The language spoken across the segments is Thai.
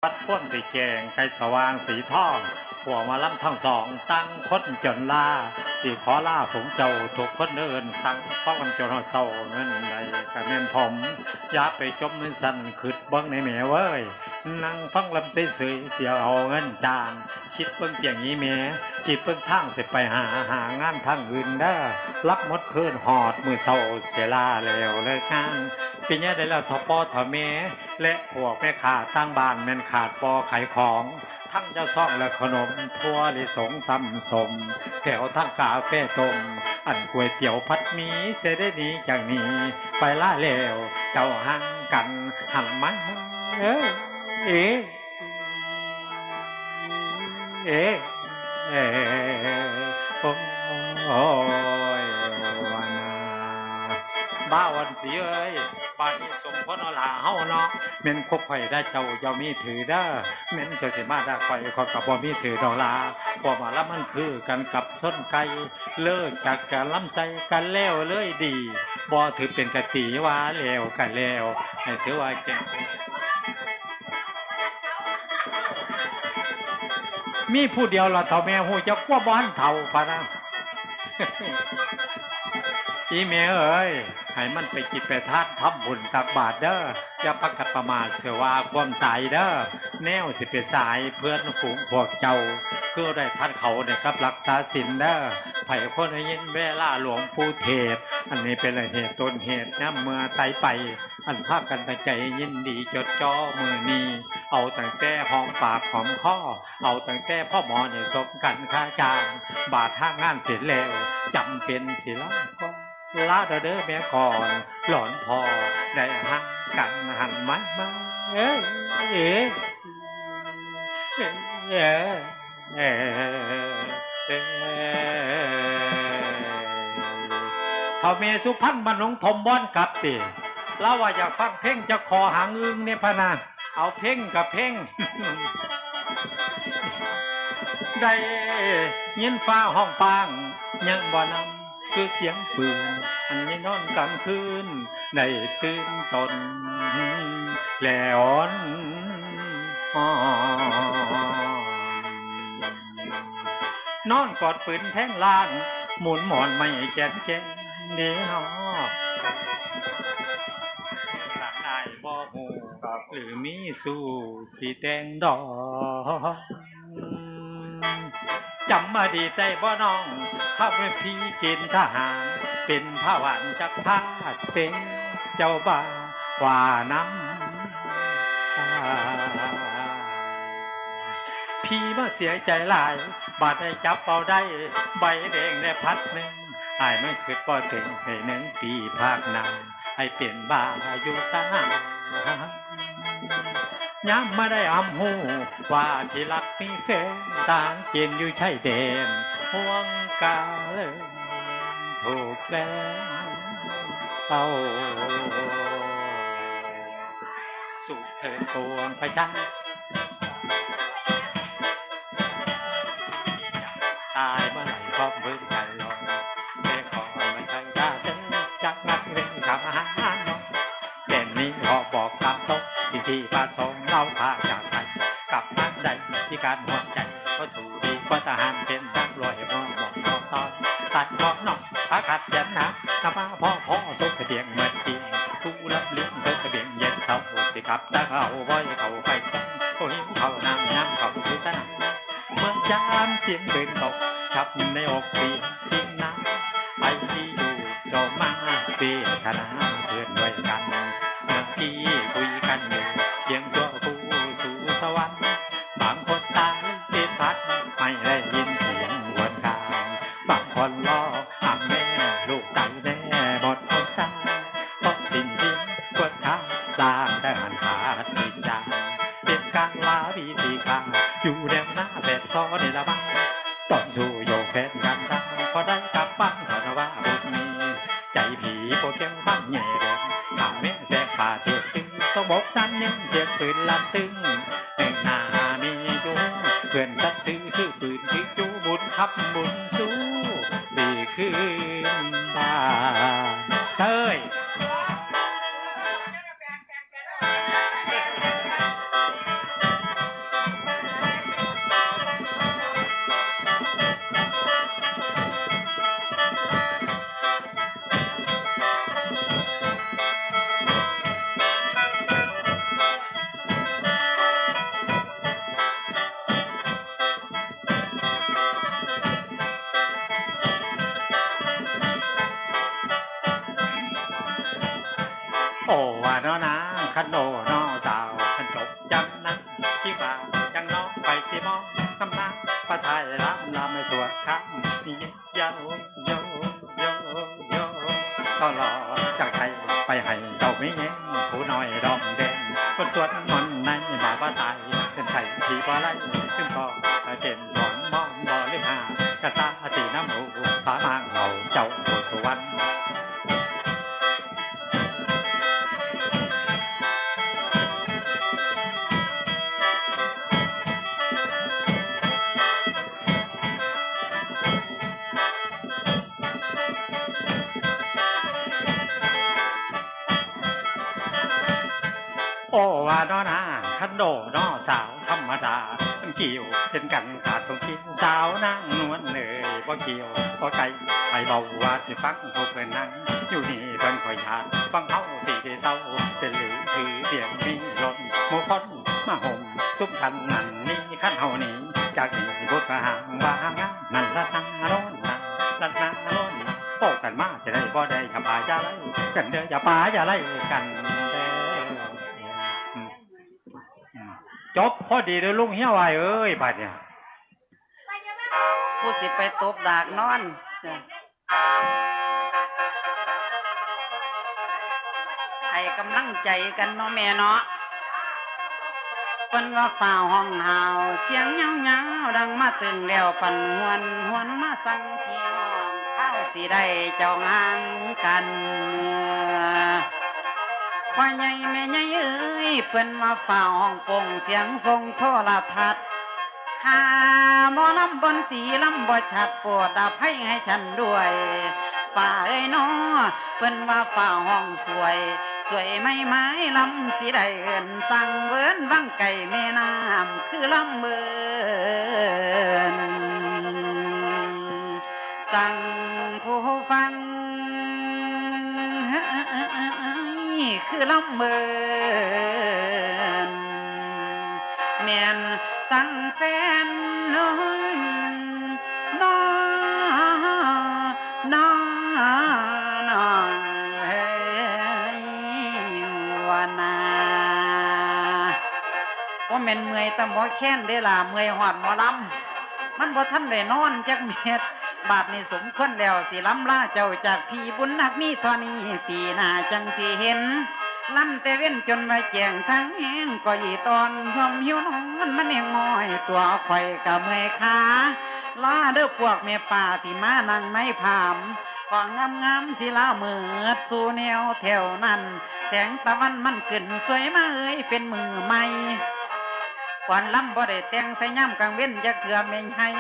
วัดพ้นสีแกงไก่สว่างสีทองหัวมาล้ำทั้งสองตั้งคนจนลาสีขอลาผงเจ้าถูกคนเดินสั่งข้อกันจนเศร้าเงินใดกันเน้นผมอย่าไปจมมันสั่นขึ้นเบิ้งในแม่เว้ยนั่งฟังลำเสยเสียเอาเงินจานคิดเบิ้งเปียงนี้แม่คิดเบิ้งทางสิไปหางานทางอื่นเด้อรับมดคืนหอดมือเศร้าเสียลาแล้วเลยงานปีนี้ได้แล้วทอปอทอเมและพวกแม่ขาตั้งบ้านแม่นขาดปอขายของทั้งเจ้าซ่องและขนมทั่วลิสงตำสมแถวทั้งกาแฟต้มอันก๋วยเตี๋ยวพัดมีเสได้หนีจากนี้ไปล่าแล้วเจ้าหังกันหันมันเอ๊ะเอ๊ะเอ๊ะเอ๊ะโอ้ยวันบ้าวันสีเอ้ยบ้านนี้สมพรเอาลาเฮาเนาะเม่นคบไข่ได้เจ้าอย่ามีถือเด้อเม่นเจ้าสิมาได้ไข่ขอกับบ่มีถือดอกลาพอมาแล้วมันคือกันกับชนไก่เลิกจากการล้ำใจกันแล้วเลยดีบ่ถือเป็นกะติว่าแล้วกันแล้วให้ถือว่าแก่มีผู้เดียวละเท่าแม่หูจะกว่าบ้านเท่าปะนะอีเมเอ้ยให้มันไปจิตไปทานทำบุญตักบาตรเด้ออย่าประกัดประมาทเสียว่าความตายเด้อแนวสิไปสายเพื่อนฝูงพวกเจ้าคือได้ท่านเขาเนี่ยครับรักษาศีลเด้อไผ่คนให้ยินเวลาหลวงปู่เทศอันนี้เป็นเหตุต้นเหตุนะเมื่อไตไปอันภาคกันตั้งใจยินดีจดจ่อมือนี้เอาตั้งแต่หอมปากหอมคอเอาตั้งแต่พ่อหมอเนี่ยสมกันค่าจางบาททางงานเสร็จแล้วจำเป็นสิละลาเด้อแม่ก่อนหลอนพอได้หันกันหันมันมาเอ๊ะเอ๊ะเอ๊ะเอ๊ะเอ๊ะเขาเมสุพันธ์บรรลงทมบ้อนกลับติแล้วว่าอยากฟังเพ่งจะคอหางอึงเนี่ยพะนะเอาเพ่งกับเพ่ง ได้ยินฟ้าห้องปางยังบ่นำคือเสียงปืนอันนี้นอนกลางคืนได้ตื่นตนแล้วนอนกอดปืนแทงลานหมุนหมอนไม่แก่นแก่นเดียวหลังนายบ่หูหรือมีสู้สีแดงดอกจำมาดีใจบ่น้องข้าเป็นพี่กินทหารเป็นพระหวานจักพาดเป็นเจ้าบ่าวว่าน้ำพี่มาเสียใจหลายบาดได้จับเอาได้ใบแดงได้พัดหนึ่งไอ้ไม่คิดก็ถึงให้หนึ่งปีภาคนาให้เปลี่ยนบ้าอยู่ซะย้ำมาได้อำหูว่าที่รักมีแฟนต่างเจนอยู่ชายแดนห่วงกาเลยถูกแล้วเศร้าสุขเถิดปวงพระชาตายเมื่อไหร่ก็บึ้งกันลงแต่ขอไม่ทันจะเจอจักงัดเรื่องทำอาหารเด่นนี้พอบอกตามตกสิ่งที่ประสงค์เราพาจากไปกับนักใดที่การหัวใจก็ถูกดีกว่าทหารเป็นนักรวยมองมองตอนตัดมองน้องพาขัดยันนะนำมาพ่อสุขเบียงเมื่อกี้ผู้รับเลี้ยงสุขเบียงเย็นเขาสิกับตาเขาบ่อยเขาไปสั่งก็หิวเขาน้ำย้ำเขาคือสนามเมื่อยามเสียงปืนตกชับในอกเสียงทิ้งน้ำไปที่อยู่โดมาเปียคณะเพื่อนด้วยกันเมื่อกี้คุยกันอยู่เพียงชั่วผู้สู่สวรรค์บางคนตายติดพัดไม่ได้ยินเสียงวนกลางบางคนรออาแม่ลูกไก่แน่หมดคนตายเพราะสิ้นเสียงปวดขาลางแต่หันขาติดจางเป็นการลาวิธีการอยู่แนวหน้าเสร็จต่อในละบ้างต้องสู้โยกแฟนกันตาพอได้กลับบ้านขอว่าบุญมีใจผีโปเกมบ้านแง่เด็กหาแม่แสกป่าเถื่อนตึงต้องบอกนั้นยังเสียงปืนลั่นตึงหนึ่งนามีจุงเพื่อนสัตว์ซื้อคือปืนที่จูบุญขับบุญสู้สี่คืนบ้านเต้ย เ เนาะนะคันโดน้อสาวคันจบจังนั้นคิดว่าจังน้องไปสิมองคำนางประทายรับลำไม่สวดคำนี่โยโยโยโยก็รอจากไทยไปให้เจ้าไม่แย่งผู้น้อยดอมแดงคนสวดมนต์ในบาบ้าตายขึ้นไทยที่บ่ไรขึ้นก็เด่นสอนมองบ่เลือหากระตาสีน้ำหูผามางเหงาเจ้าโอสุวรรณโอว่าน้อนาคันโดน้อสาวธรรมดาเกี่ยวเป็นกันขาดตรงที่สาวนางนวลเลยบ่เกี่ยวบ่ไกลไปเบาว่าสิฟังผู้เพิ่นนั่งอยู่นี่เพิ่นคอยหาดฟังเฮาสิได้เศร้าเป็นหรือสื่อเสียงมีรถหมู่คนมาห่มซุปกันนั่นนี่คันเฮานี่จากนี้บ่กระหังว่างามนั่นละนาโน่นนะละนาโน่นนะโอ้กันมาสิได้บ่ได้อย่าป่าอย่าไล่กันเด้ออย่าป่าอย่าไล่กันจบพอดีเลยลุงเฮียวายเอ้ยบาดเนี่ยผู้สิไปตบดากนอนให้กำลังใจกันเนาะแม่เนาะเพิ่นว่าฝ่าห้องหาวเสียงเงาๆดังมาตึงแล้วปั่นหวนมาสั่งพี่น้องข้าวสิได้เจ้างานกันพ่อใหญ่แม่ใหญ่เอ้ยเพิ่นมาฝ่าห้องโป่งเสียงทรงโทรทัศน์หาหมอลำบนสีลำบ่ชัดโปรดอภัยให้ฉันด้วยฝ่าเอ้ยน้อเพิ่นว่าฝ่าห้องสวยไม่ไม้ลำสีได้เอินสั่งเวินวังไก่แม่น้ำคือลำเบินสั่งผู้ฟังคือลำเบินแม่นสั่งแฟนน้อยน้ยวานาว่าแม่นเมื่อยตะหมอแค้นได้ล่ะเมื่อยหอดหมอลำมันบ่ทันได้นอนจักเม็ดบาดนี้สมควรแล้วสิล้ำลาเจ้าจากพี่บุญนักมีเท่านี้ปีหน้าจังสิเห็นล้ำแต่เว้นจนว่าแจงทั้งแห้งก็อีตอนความหิวนอนมันเองม้อยตัวข่อยกับเมื่อยขาลาเด้อพวกแม่ป่าที่มานั่งไม่ผามก็งามสิลาเมือดสู่แนวแถวนั้นแสงตะวันมันขึ้นสวยมาเอ้ยเป็นมือใหม่ก่อนล้ำบ่ได้แต่งใส่ย่ำกลางเว้นจะเถื่อไม่ให้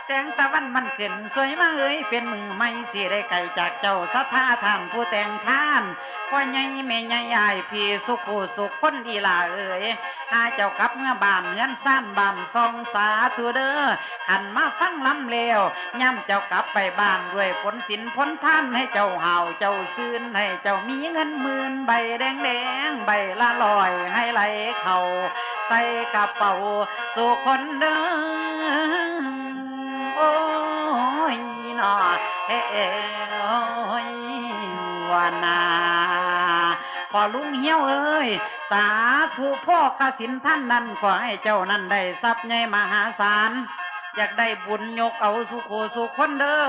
แสงตะวันมันขึ้นสวยมาเอ้ยเป็นมือไม่สิได้ไก่จากเจ้าสัทธาท่านผู้แต่งท่านพ่อใหญ่แม่ใหญ่ยายพี่สุขสุขคนดีล่ะเอ้ยหาเจ้ากลับเมื่อบ้านเงินสั้นบ้านซองสาธุเด้อหันมาฟังลำเลวย่ำเจ้ากลับไปบ้านด้วยผลสินผลท่านให้เจ้าห่าวเจ้าซื่นให้เจ้ามีเงินหมื่นใบแดงใบละลอยให้ไหลเข่าใส่กระเป๋าสู่คนเด้อโอ้ยนอเฮ้ยวานาพอลุงเหี้ยวเอ้ยสาธุพ่อขสินท่านนั้นขอให้เจ้านั้นได้ทรัพย์ใหญ่มหาศาลอยากได้บุญยกเอาสุโขสุขคนเด้อ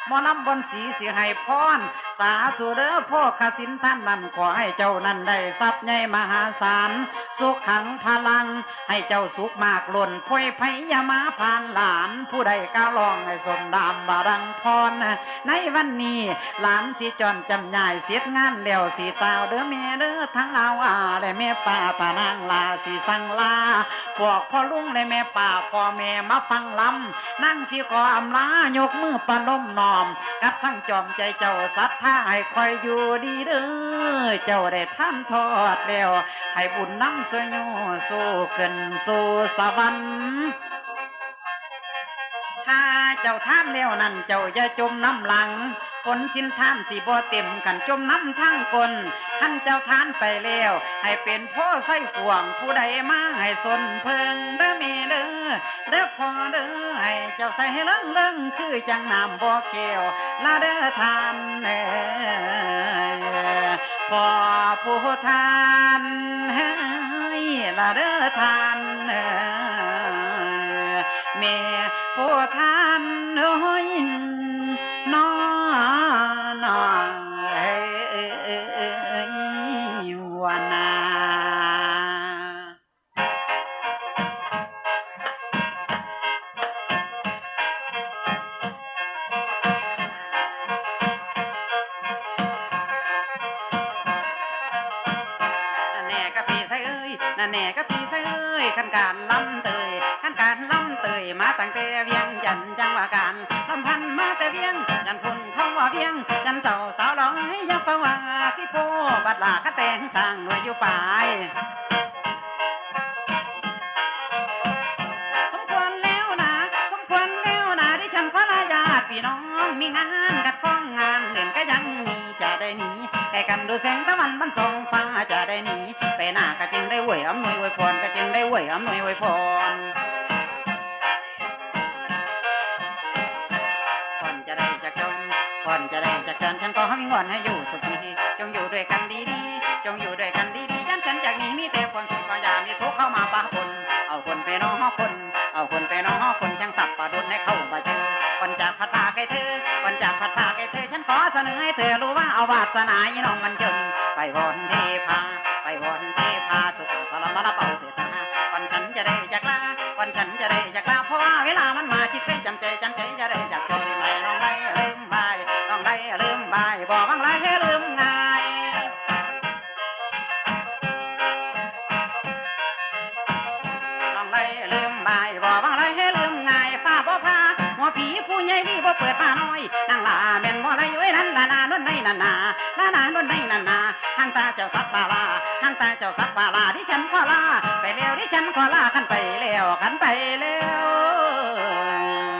หมอลำบนสีเสียให้พรสาธุเด้อพ่อขสินท่านนั้นขอให้เจ้านั้นได้ทรัพย์ใหญ่มหาศาลสุขขังพลังให้เจ้าสุขมากล้นพ้อยไผยามาผ่านหลานผู้ใดก้าวลองให้สมดามบารังพรในวันนี้หลานสิจอนจำใหญ่เสียงานแล้วสีตาวเด้อแม่เด้อทั้งเอาและแม่ป่าตานางลาสีสังลาพวกพ่อลุงและแม่ป่าพ่อแม่มาฟังลำนั่งสิขออำลายกมือปนมนอมกับทั้งจอมใจเจ้าศรัทธาให้คอยอยู่ดีเด้อเจ้าได้ท่านทอดแล้วให้บุญน้ำสวยโยสู้ขึ้นสู่สวรรค์ถ้าเจ้าท่านแล้วนั่นเจ้าอย่าจมน้ำหลังผลสินท่านสิบ่เต็มกันจมน้ำทั้งคนท่านเจ้าท่านไปแล้วให้เป็นพ่อไส้ห่วงผู้ใดมาให้สนเพิงเด้อเมเด้อเด้อพ่อเด้อให้เจ้าใส่ให้เลิ่งคือจังน้ำบ่อแก้วลาเด้อท่าน พอผู้ทานเฮ้ยละเด้อทานแม่ผู้ทานเฮ้ยน้อนอเอ้ยวานา นั่นแน่ก็พี่ใส่เอ้ยนั่นแน่ก็พี่ใส่เอ้ยขันการลำเตยขันการลำเตยมาตั้งแต่เวียงจันทน์จังว่าการลำพันมาแต่เวียงจันทน์พุ่นเขาว่าเวียงจันทน์สาวร้อยยักษ์ว่าสิโพบัดลาขะแตงสร้างหน่วยอยู่ปลาย สมควรแล้วนะสมควรแล้วนะที่ฉันขอลาญาติพี่น้องมีงานกัดข้องงานเด่นก็ยังมีจะได้หนีแก่กันดูแสงตะวันมันส่องฟ้าจะได้หนีไปหน้าก็จึงได้ไหวอำนวยไวยพรก็จึงได้ไหวอำนวยไวยพรพรจะได้จากจนพรจะได้จากจนฉันก็วิงวอนให้อยู่สุขีจงอยู่ด้วยกันดีๆจงอยู่ด้วยกันดีๆยันฉันจากนี้มีแต่ความสุขก็อย่ามีทุกข์เข้ามาปะปนเอาคนไปน้องคน เอาคนไปน้องคนจังสับปะดนให้เข้ามาเจอวันจากพัดพาไกเธอวันจากพัดพาไกเธอฉันขอเสนอให้เธอรู้ว่าเอาวาสนาอีน้องมันจนไปวอนเทพาไปวอนเทพาสุขพลมาละเป่าเถิดนะวันฉันจะได้จากลาวันฉันจะได้จากลาเพราะว่าเวลามันมาชิดใกล้จำใจจะได้จากจนไปน้องได้ลืมบายต้องได้ลืมบายบอกบางไรให้ลืมง่ายต้องได้ลืมบายบอกบางไรให้ลืมง่ายฟ้าบ่พาหัวผีผู้ใหญ่นี่บ่เปิดมาน้อยนางลาแม่นบ่ไรเว้ยนั่นละนาโน่นในนั่นนาละนาโน่นในนั่นนาทางตาเจ้าสักบาลาทางตาเจ้าสักบาลาที่ฉันขอลาไปแล้วที่ฉันขอลาขันไปแล้วขันไปแล้ว